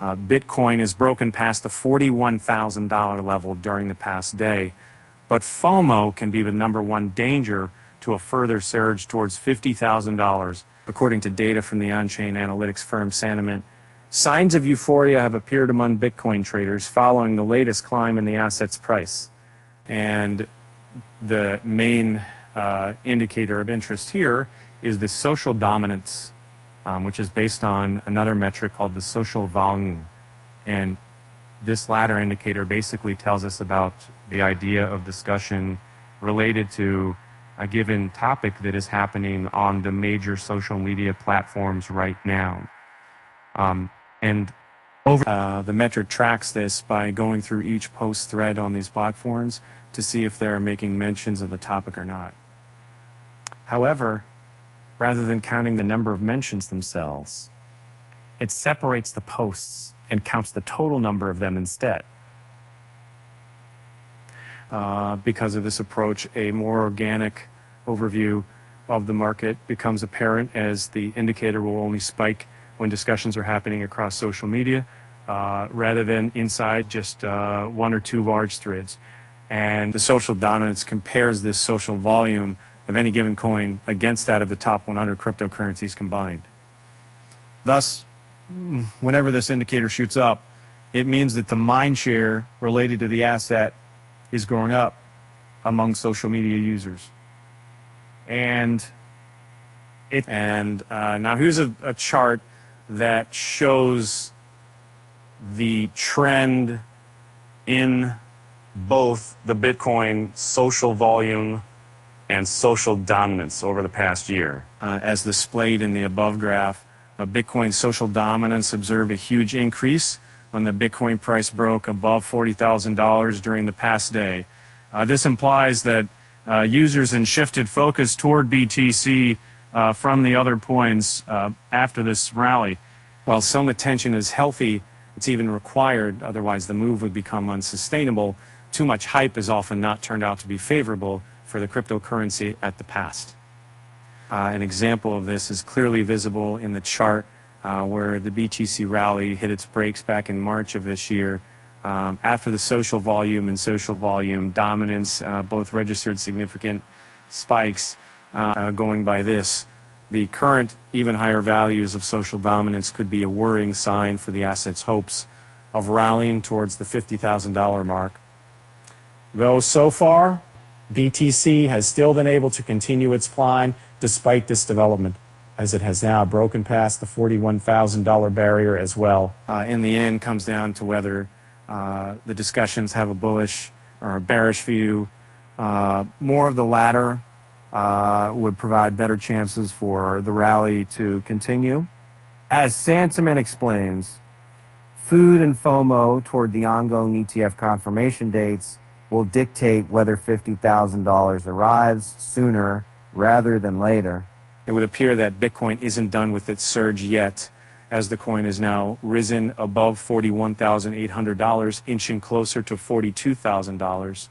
Bitcoin has broken past the $41,000 level during the past day, but FOMO can be the #1 danger to a further surge towards $50,000, according to data from the on-chain analytics firm Sentiment. Signs of euphoria have appeared among Bitcoin traders following the latest climb in the asset's price. And the main indicator of interest here is the social dominance, which is based on another metric called the social volume. And this latter indicator basically tells us about the idea of discussion related to a given topic that is happening on the major social media platforms right now. The metric tracks this by going through each post thread on these platforms to see if they're making mentions of the topic or not. However, rather than counting the number of mentions themselves, it separates the posts and counts the total number of them instead. Because of this approach, a more organic overview of the market becomes apparent, as the indicator will only spike when discussions are happening across social media, rather than inside just one or two large threads. And the social dominance compares this social volume of any given coin against that of the top 100 cryptocurrencies combined. Thus, whenever this indicator shoots up, it means that the mind share related to the asset is growing up among social media users. And now here's a chart that shows the trend in both the Bitcoin social volume and social dominance over the past year. As displayed in the above graph, Bitcoin's social dominance observed a huge increase when the Bitcoin price broke above $40,000 during the past day. This implies that users then shifted focus toward BTC from the other coins after this rally. While some attention is healthy, it's even required, otherwise the move would become unsustainable. Too much hype has often not turned out to be favorable for the cryptocurrency at the past. An example of this is clearly visible in the chart where the BTC rally hit its brakes back in March of this year. After the social volume and social volume dominance both registered significant spikes. Going by this, the current even higher values of social dominance could be a worrying sign for the asset's hopes of rallying towards the $50,000 mark. Though so far, BTC has still been able to continue its climb despite this development, as it has now broken past the $41,000 barrier as well. In the end, comes down to whether the discussions have a bullish or a bearish view. More of the latter would provide better chances for the rally to continue. As Sentiment explains, food and FOMO toward the ongoing ETF confirmation dates will dictate whether $50,000 arrives sooner rather than later. It would appear that Bitcoin isn't done with its surge yet, as the coin has now risen above $41,800, inching closer to $42,000.